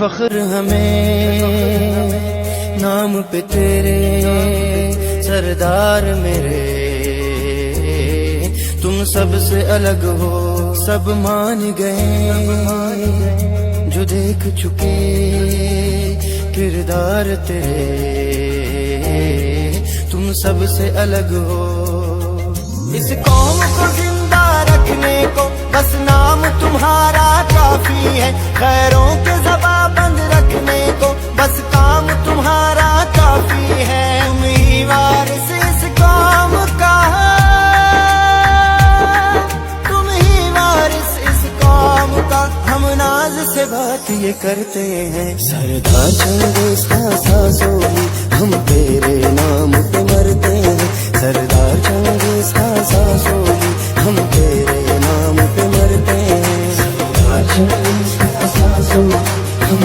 فخر ہمیں نام پہ تیرے سردار میرے، تم سب سے الگ ہو سب مان گئے، جو دیکھ چکے کردار تیرے، تم سب سے الگ ہو۔ اس قوم کو زندہ رکھنے کو بس نام تمہارا کافی ہے، خیروں کے زباں بند رکھنے کو بس کام تمہارا کافی ہے، تم ہی وارث اس قوم کا، تم ہی وارث اس قوم کا، ہم ناز سے بات یہ کرتے ہیں، سردار چنگیز کا ساسولی ہم تیرے نام پہ مرتے ہیں، سردار چنگیز کا ساسولی ہم تیرے نام پہ مرتے ہیں، سردار چنگیز کا ساسولی ہم